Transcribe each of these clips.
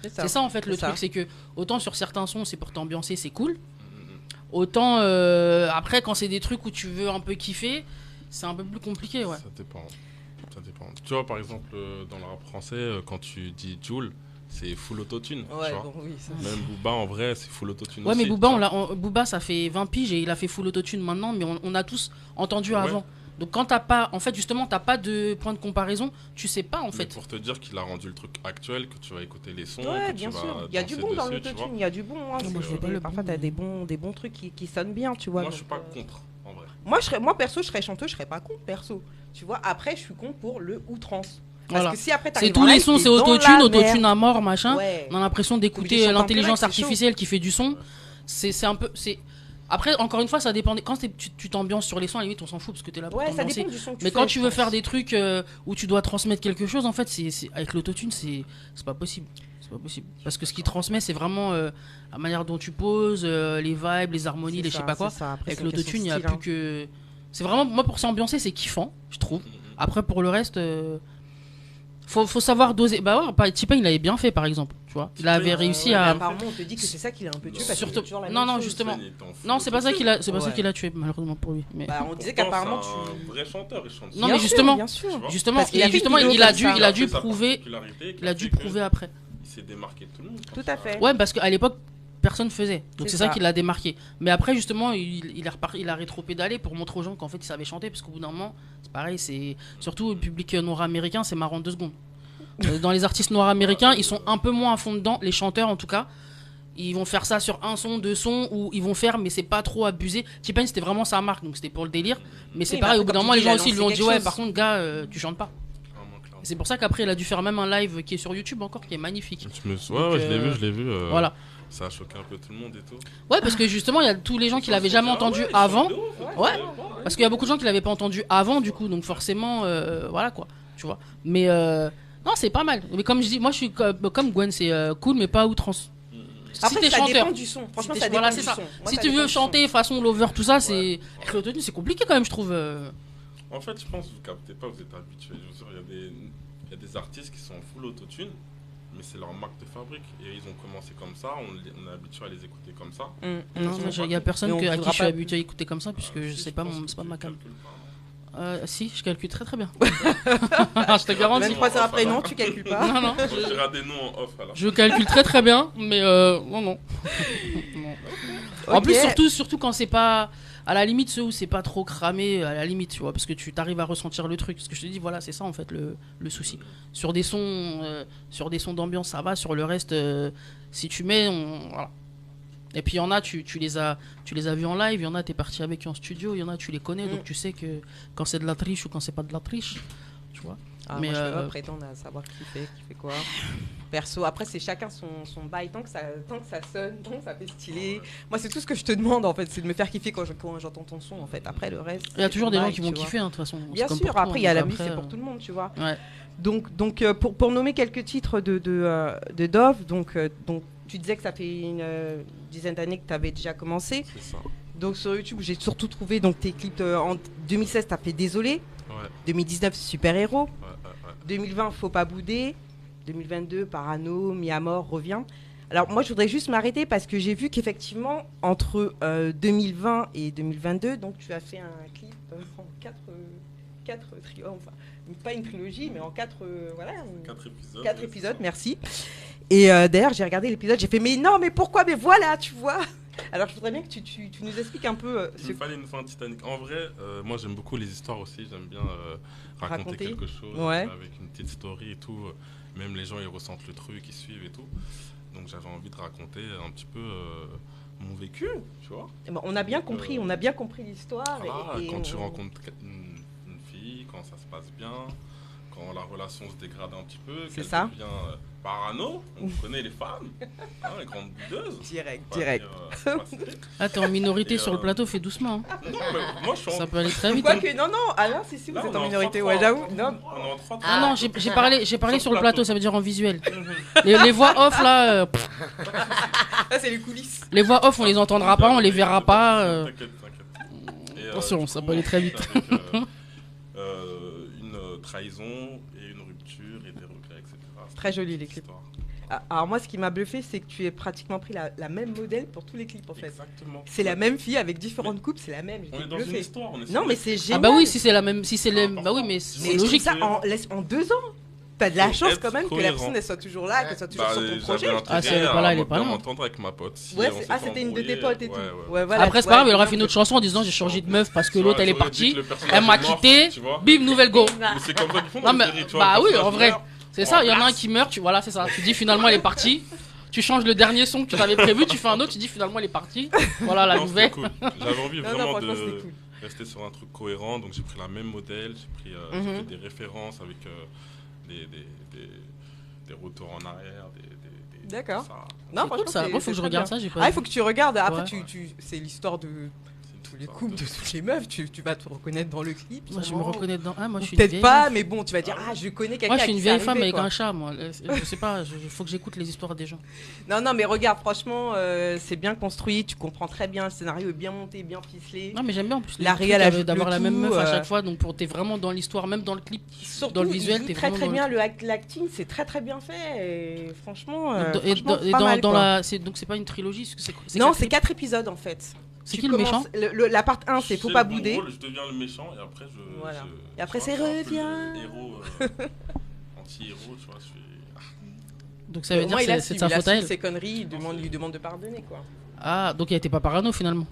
C'est ça en fait le C'est ça. truc, c'est que autant sur certains sons c'est pour t'ambiancer, c'est cool. Autant après quand c'est des trucs où tu veux un peu kiffer, c'est un peu plus compliqué, ouais. Ça dépend. Ça dépend. Tu vois, par exemple, dans le rap français, quand tu dis Jul, c'est full autotune. Ouais, tu vois. bon, oui, ça. Même Booba, en vrai, c'est full autotune Ouais, aussi. mais Booba, tu vois. Booba, ça fait 20 piges et il a fait full autotune maintenant, mais on a tous entendu Ouais. avant. Donc quand t'as pas, en fait, justement, t'as pas de point de comparaison, tu sais pas en Mais fait. pour te dire qu'il a rendu le truc actuel, que tu vas écouter les sons, Ouais, que bien tu vas sûr. Il y a du danser bon dans dessus, tu vois. l'autotune, il y a du bon. Hein, Non, moi, je c'est- vois pas le parfois, bon. t'as des bons trucs qui sonnent bien, tu vois. Moi, je suis donc, pas contre, en vrai. moi, perso, je serais chanteuse, je serais pas contre, perso. Tu vois, après, je suis contre pour le outrance. Parce Voilà. que si après, C'est t'arrives tous en les live, sons, t'es c'est dans autotune, la autotune merde. à mort, machin. Ouais. On a l'impression T'es obligé de d'écouter chanter en l'intelligence direct, c'est chaud. artificielle qui fait du son. C'est un peu, c'est. Après, encore une fois, ça dépend. Quand tu t'ambiances sur les sons, à la limite, on s'en fout parce que t'es là pour Ouais, ça t'ambiancer. dépend du son que tu Mais fais, quand je tu veux pense. faire des trucs où tu dois transmettre quelque chose, en fait, avec l'autotune, c'est pas possible. C'est pas possible. Parce que ce qui transmet, c'est vraiment la manière dont tu poses, les vibes, les harmonies, C'est les je sais ça, pas quoi. c'est ça. Après, Avec c'est une question l'autotune, de il n'y a style, plus hein. que. C'est vraiment, moi, pour s'ambiancer, c'est kiffant, je trouve. Après, pour le reste, faut savoir doser. Bah ouais, T-Pain, il avait bien fait, par exemple. Tu vois, il avait réussi Ouais, à. mais apparemment, on te dit que c'est ça qui l'a un peu tué parce que Surtout- c'est toujours la non, même non, chose. justement. Il était en full Non, c'est pas ça qu'il a, c'est pas Ouais. ça qu'il a tué, malheureusement pour lui. Mais... Bah, on disait Pourtant, qu'apparemment, c'est tu. un vrai chanteur, il chante. Non, Bien mais sûr, justement, bien sûr. Tu vois. justement, Parce qu'il a et fait une justement, vidéo il a comme dû, ça. il a dû Sa prouver, particularité qui il a dû fait que prouver après. Il s'est démarqué de tout le monde. Tout à fait. Ouais, parce qu'à l'époque, personne faisait. Donc C'est c'est ça ça. qui l'a démarqué. Mais après, justement, il a rétro-pédalé pour montrer aux gens qu'en fait, il savait chanter. Parce qu'au bout d'un moment, c'est pareil, c'est surtout le public nord-américain, c'est marrant 2 secondes. Dans les artistes noirs américains, ils sont un peu moins à fond dedans, les chanteurs en tout cas. Ils vont faire ça sur un son, 2 sons, ou ils vont faire, mais c'est pas trop abusé. T-Pain, c'était vraiment sa marque, donc c'était pour le délire. Mais c'est Oui, pareil, mais au bout après, d'un comme moment, tu les dis, gens il a aussi lui ont lancé dit, quelque ouais, chose. par contre, gars, tu chantes pas. Clairement, clairement. Et c'est pour ça qu'après, il a dû faire même un live qui est sur YouTube encore, qui est magnifique. Ouais, Donc, ouais, je l'ai vu. Voilà. Ça a choqué un peu tout le monde et tout. Ouais, parce que justement, il y a tous les gens qui l'avaient jamais entendu avant. Ouais. Parce qu'il y a beaucoup de gens qui l'avaient pas entendu avant, du coup, donc forcément, voilà quoi, tu vois. Mais non, c'est pas mal. Mais comme je dis, moi je suis comme Gwen, c'est cool, mais pas à outrance. Si Après, t'es ça chanteur, dépend du son. Franchement, si ça t'es- dépend voilà, du c'est ça. son. Moi, Si ça tu dépend veux du son. chanter façon lover, tout ça, c'est Ouais. avec l'autotune, c'est compliqué quand même, je trouve. En fait, je pense que vous captez pas, vous êtes habitués. Je veux dire, il y a des artistes qui sont en full autotune, mais c'est leur marque de fabrique. Et ils ont commencé comme ça, on est habitué à les écouter comme ça. Non, il y a personne Mais on à qui voudra je suis pas- habitué à écouter comme ça, puisque je Si, sais je pas, pense que c'est pas tu ma cam. calcules pas, non. Si, je calcule très très bien. Je te garantis. Même 3 heures après, non, tu calcules pas. Non, non, On dira des noms en off alors. je calcule très très bien, mais non, non. Non. En Ok. plus, surtout quand c'est pas. À la limite, ceux où c'est pas trop cramé, à la limite, tu vois, parce que tu t'arrives à ressentir le truc. Parce que je te dis, voilà, c'est ça en fait le souci. Sur des sons d'ambiance, ça va. Sur le reste, si tu mets, voilà. Et puis il y en a, tu les as vus en live. Il y en a, t'es parti avec eux en studio. Il y en a, tu les connais, donc tu sais que quand c'est de la triche ou quand c'est pas de la triche, tu vois. Ah, Mais, moi, je peux pas prétendre à savoir qui fait quoi. Perso, après, c'est chacun son bail. Tant que ça sonne, tant que ça fait stylé. Moi, c'est tout ce que je te demande, en fait. C'est de me faire kiffer quand j'entends ton son, en fait. Après, le reste. Il y a toujours des gens bail, qui vont tu vois. kiffer, hein, de toute façon. Bien C'est comme sûr, pour tout, après, il y a donc la après, musique, c'est pour tout le monde, tu vois. Ouais. Donc pour nommer quelques titres de Dove, donc, tu disais que ça fait une dizaine d'années que tu avais déjà commencé. C'est ça. Donc sur YouTube, j'ai surtout trouvé donc, tes clips. En 2016, tu as fait Désolé. Ouais, 2019, Super Héros. ouais, ouais. 2020, Faut pas bouder. 2022, Parano, Mi Amor, Revient. Alors moi, je voudrais juste m'arrêter parce que j'ai vu qu'effectivement, entre 2020 et 2022, donc tu as fait un clip en 4 trios, enfin, pas une trilogie, mais en 4 voilà, 4 épisodes. 4 épisodes, merci. Et d'ailleurs, j'ai regardé l'épisode, j'ai fait, mais non, mais pourquoi, mais voilà, tu vois. Alors, je voudrais bien que tu nous expliques un peu Il me fallait une fin Titanic. En vrai, moi j'aime beaucoup les histoires aussi. J'aime bien raconter Raconter. quelque chose Ouais. avec une petite story et tout. Même les gens ils ressentent le truc, ils suivent et tout. Donc j'avais envie de raconter un petit peu mon vécu, tu vois. Eh ben, on a bien compris, l'histoire. Voilà, et quand tu on- rencontres une fille, quand ça se passe bien, quand la relation se dégrade un petit peu, C'est qu'elle ça. devient parano, on connaît les femmes, hein, les grandes boudeuses. Direct, Pas direct. dire, c'est pas sérieux. Ah, t'es en minorité Et, sur le plateau, fais doucement. Hein. Non, mais moi je suis en... Ça peut aller très vite. Hein. Quoique, non, Alain, si, vous Non, êtes on est en en minorité, 3-3. ouais, j'avoue. Non. On est en 3 Ah non, j'ai parlé sur le plateau. plateau, ça veut dire en visuel. Les voix off là, Ça, c'est les coulisses. les voix off on les entendra pas, on les verra pas. T'inquiète, t'inquiète. Et, Attention, du ça coup, peut aller très vite. avec, une trahison et une rupture et des regrets, etc. Très joli, les clips. Histoire. Alors moi, ce qui m'a bluffé, c'est que tu aies pratiquement pris la même modèle pour tous les clips, en fait. Exactement. C'est la même fille avec différentes coupes, c'est la même. On J'étais est dans une bluffée. histoire. On est Non, sur- mais c'est Ah génial. bah oui, si c'est la même, si c'est les, important. bah oui, mais Mais c'est je trouve logique. ça en 2 ans. T'as de la Faut chance être quand même que la cohérent. personne elle soit toujours là, qu'elle soit toujours Bah, sur ton j'avais projet. Ah, si elle est intérêt pas là, à elle est pas bien là. m'entendre avec ma pote. Si Ouais, on s'est c'était une de tes embrouillé, potes et tout. ouais. Ouais, voilà, Après, c'est pas grave, elle aura fait une autre chanson en disant j'ai changé de meuf parce que Tu vois, l'autre elle est j'aurais dit partie, que le personnage elle m'a est mort, quitté, tu vois. bim, nouvelle go. Mais c'est comme ça qu'ils font Non, dans mais les séries, tu vois. bah le oui, personnage en vrai, meurt, c'est on ça, il y en a un remplace. qui meurt, voilà, c'est ça. Tu dis finalement elle est partie, tu changes le dernier son que tu avais prévu, tu fais un autre, tu dis finalement elle est partie, voilà la Non, c'était nouvelle. cool. J'avais envie Non, non, vraiment franchement, c'était de cool. rester sur un truc cohérent, donc j'ai pris la même modèle, j'ai fait des références avec des retours en arrière, D'accord. ça. Non, C'est cool franchement, ça, c'est- moi faut c'est que je très regarde bien. ça, j'ai pas Ah, il vu. faut que tu regardes. Après, Ouais. c'est l'histoire de C'est tous une les histoire couples, de toutes les meufs. Tu vas te reconnaître dans le clip. Moi je me sûrement. reconnais dedans. Ah, moi je Ou suis une peut-être vieille pas, meuf. mais bon, tu vas dire, ah, je connais quelqu'un. Moi je suis à une qui vieille c'est femme arrivé, avec quoi. un chat, moi. Je sais pas, il faut que j'écoute les histoires des gens. Non, non, mais regarde, franchement, c'est bien construit. Tu comprends très bien. Le scénario est bien monté, bien ficelé. Non mais j'aime bien en plus La le truc réal ajoute d'avoir le la même tout, meuf à chaque fois, donc pour t'es vraiment dans l'histoire, même dans le clip. Surtout, dans le visuel, il joue t'es très vraiment très dans bien. L'acting, c'est très très bien fait. Et franchement, Et franchement, et pas mal, dans quoi. la, donc c'est pas une trilogie, Non, quatre c'est clips. 4 épisodes en fait. C'est Tu qui le méchant? commences- La part 1, c'est Faut J'ai pas le bon bouder. rôle, je deviens le méchant et après je. Voilà. je- Et après, tu vois, c'est je suis un peu reviens. le héros, anti-héros, tu vois. Je suis. Donc ça veut Au dire moins, que c'est de sa faute à elle. ses conneries, il lui demande de pardonner quoi. Ah, donc elle était pas parano finalement.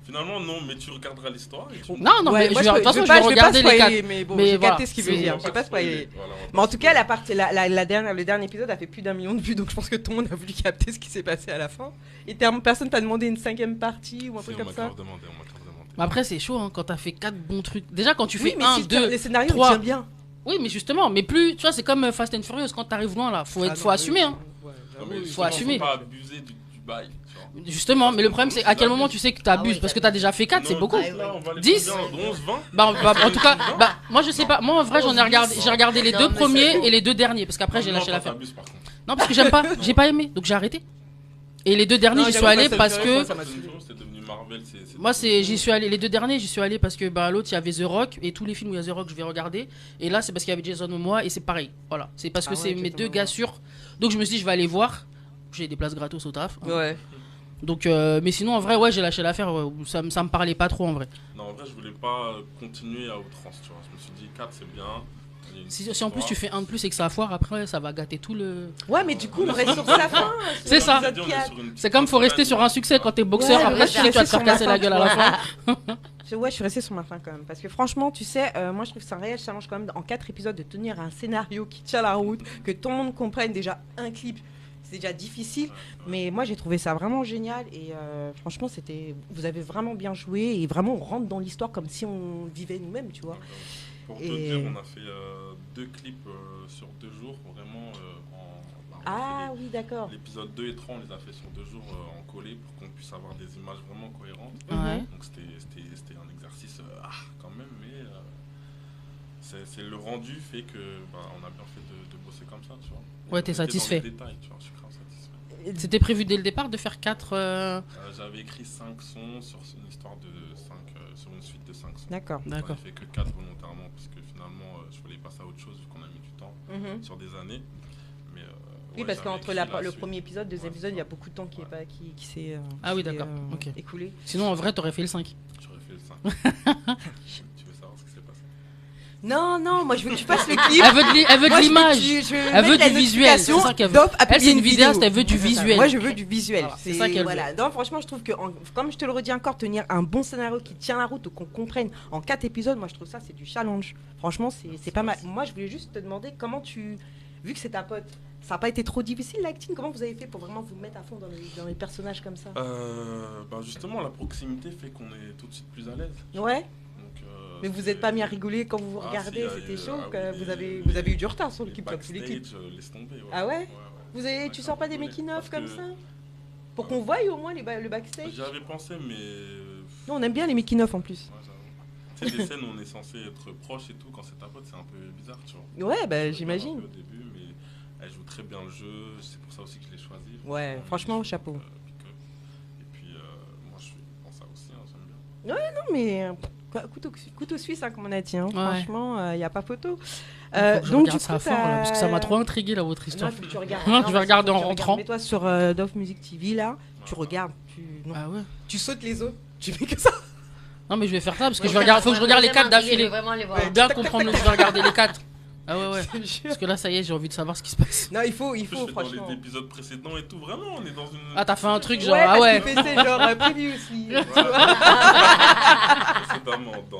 Finalement, non, mais tu regarderas l'histoire et tu. Non, non, Ouais, mais moi, de toute façon, je vais pas regarder les spoiler, 4. Mais bon, Mais j'ai voilà, capté ce qu'il veut c'est- dire. On va Je vais pas spoiler. Voilà, on va Mais pas en tout cas, spoiler. le dernier épisode a fait plus d'1 million de vues, donc je pense que tout le monde a voulu capter ce qui s'est passé à la fin. Et personne t'a demandé une 5e partie ou un Si, truc on comme m'a ça. grave demandé, on m'a grave demandé. Mais après, c'est chaud hein, quand t'as fait 4 bons trucs. Déjà, quand tu Oui, fais mais 1, si 2. le scénario 3. tient bien. Oui, mais justement, mais plus. Tu vois, c'est comme Fast and Furious, quand t'arrives loin là, faut, Ah faut non, assumer. oui, Hein. ouais, Non, j'avoue, mais oui. faut assumer. Faut pas abuser du bail, tu vois. Justement, mais le problème, c'est à quel moment tu sais que t'abuses. Ah ouais, parce que t'as déjà fait 4, c'est Non, beaucoup. 10, là, on va les 10. prendre bien, 11, 20. Bah, en tout cas, bah, moi je sais pas. Moi en vrai, j'en ai regardé. J'ai regardé les Non, 2 mais premiers c'est bon. et les 2 derniers. Parce qu'après, j'ai Non, lâché toi, l'affaire. t'abuses, par contre. Non, parce que j'aime pas. J'ai pas aimé. Donc j'ai arrêté. Et les 2 derniers, Non, j'y suis j'avoue, allé Fast and parce Furious, que. moi, ça m'a Fast and saoulé. Furious, c'est devenu Marvel. Moi, j'y suis allé. Les 2 derniers, j'y suis allé parce que bah, l'autre, il y avait The Rock et tous les films où il y a The Rock, je vais regarder. Et là, c'est parce qu'il y avait Jason Momoa et c'est pareil. Voilà. C'est parce que Ah ouais, c'est mes Jason 2 Momoa. gars sûrs. Donc je me suis dit, je vais aller voir. J'ai des places gratos au taf. hein. Ouais. Donc, mais sinon, en vrai, ouais, j'ai lâché l'affaire. Ça me parlait pas trop en vrai. Non, en vrai, je voulais pas continuer à outrance, tu vois. Je me suis dit, 4, c'est bien. Il y a une Si en plus tu fais un de plus et que ça foire, après, ça va gâter tout le. Ouais, mais du coup, on reste sur sa fin. C'est ça. l'épisode 4. C'est comme faut rester sur un succès quand t'es boxeur. Ouais, mais Après, moi, tu je sais que tu vas te suis faire restée casser la sur gueule à ma la fin, fin. Ouais, je suis restée sur ma fin quand même. Parce que franchement, tu sais, moi je trouve que c'est un réel challenge quand même en 4 épisodes de tenir un scénario qui tient la route, que tout le monde comprenne déjà un clip. C'est déjà difficile, mais moi j'ai trouvé ça vraiment génial et franchement vous avez vraiment bien joué et vraiment on rentre dans l'histoire comme si on vivait nous-mêmes, tu vois. Pour te Et- dire, on a fait 2 clips sur 2 jours, vraiment on a Ah fait oui, d'accord. l'épisode 2 et 3, on les a fait sur 2 jours en collé pour qu'on puisse avoir des images vraiment cohérentes. Ouais. Donc c'était un exercice quand même, mais c'est le rendu fait que on a bien fait de bosser comme ça, tu vois. Et Ouais, t'es on était dans les satisfait. détails, tu vois, je suis grave satisfait. C'était prévu dès le départ de faire 4. J'avais écrit 5 sons sur une histoire de 5, sur une suite de 5 sons. D'accord. D'accord. On fait que 4 volontairement parce que finalement je voulais passer à autre chose vu qu'on a mis du temps sur des années. Mais, Oui, ouais, parce j'avais qu'entre écrit la le suite. premier épisode, deuxième Ouais, épisode, il y a c'est beaucoup de temps qui Ouais. s'est Ah oui, qui s'est, d'accord. Ok. écoulé. Sinon, en vrai, t'aurais fait le 5. J'aurais fait le 5. Tu veux savoir ce qui s'est passé? Non, non, moi je veux que tu fasses le clip. Elle veut Moi, de je l'image. je veux Elle veut mettre du la visuel, c'est notification ça qu'elle veut. d'off à Elle, publier c'est une vidéaste, elle veut du C'est ça. visuel. Moi, je veux du visuel. Voilà, c'est ça qu'elle voilà. Non, franchement, je trouve que, comme je te le redis encore, tenir un bon scénario qui tient la route ou qu'on comprenne en 4 épisodes, moi, je trouve ça, c'est du challenge. Franchement, c'est pas mal. Moi, je voulais juste te demander comment vu que c'est ta pote, ça n'a pas été trop difficile l'acting. Comment vous avez fait pour vraiment vous mettre à fond dans les personnages comme ça? Justement, la proximité fait qu'on est tout de suite plus à l'aise. Ouais. Donc, Mais vous c'est- n'êtes pas mis à rigoler quand vous vous Ah, regardez, si, c'était eu- chaud. ah que oui, vous avez eu du retard sur le les clip, comme tous les clips. backstage, laisse tomber. Ouais. Ah ouais? Ouais. Ouais, Tu sors pas des rigolé. making-of Parce comme que ça? Pour qu'on voie au moins le backstage? J'y avais pensé, mais. Nous, on aime bien les making-of en plus. Ouais, j'avoue. Tu sais, des scènes où on est censé être proche et tout, quand c'est ta pote, c'est un peu bizarre, tu vois. Ouais, bah Un j'imagine. peu au début, mais elle joue très bien le jeu, c'est pour ça aussi que je l'ai choisi. Ouais, franchement, chapeau. Et puis, moi, je suis dans ça aussi, hein, j'aime bien. Non, mais couteau suisse, hein, comme on a dit. Hein. Ouais. Franchement, il n'y a pas photo. Faut que je regarde ça fort, là, parce que ça m'a trop intrigué, là, votre histoire. Non, faut que tu regardes. Je vais regarder en rentrant. Mets-toi sur Dove Music TV, là. Tu regardes. Non. Ah ouais. Tu sautes les autres. Tu fais que ça. Non, mais je vais faire ça, parce que faut que je regarde les 4 d'affilée. Vraiment les voir. Pour bien comprendre, je vais regarder les 4. Ah ouais. Je te jure. Parce que là, ça y est, j'ai envie de savoir ce qui se passe. Non, il faut, En plus, je fais dans franchement. les épisodes précédents et tout, vraiment, on est dans une. Ah, t'as fait un truc genre, Ouais, ah parce ouais. qu'il fait, c'est genre previously. Précédemment, dans.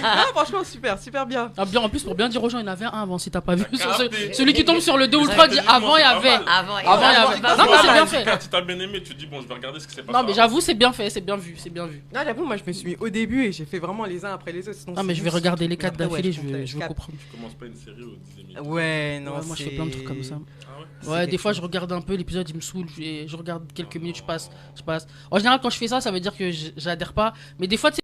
Ah, franchement, super bien. Ah bien, en plus, pour bien dire aux gens, il y en avait un avant, si t'as pas vu. Capté. Celui qui tombe sur le 2 ou le 3 dit avant, il y avait. Avant, Avant, il y avait. pas Non, mais mal. c'est bien fait. Quand tu t'as bien aimé, tu te dis, bon, je vais regarder ce qui s'est passé. Non, mais j'avoue, c'est bien fait, c'est bien vu, c'est bien vu. Non, j'avoue, moi, je me suis mis au début et j'ai fait vraiment les uns après les autres. sinon Non, mais c'est je vais juste- regarder les 4 Après, ouais, d'affilée, je je veux capte. comprendre. Tu commences pas une série au 10e épisode. Ouais, non, Ouais, moi, je fais plein de trucs comme ça. Ah ouais. C'est Ouais, des quelque fois, chose. je regarde un peu l'épisode, il me saoule, je regarde quelques minutes, je passe. En général, quand je fais ça, ça veut dire que j'adhère pas. Mais des fois, tu sais,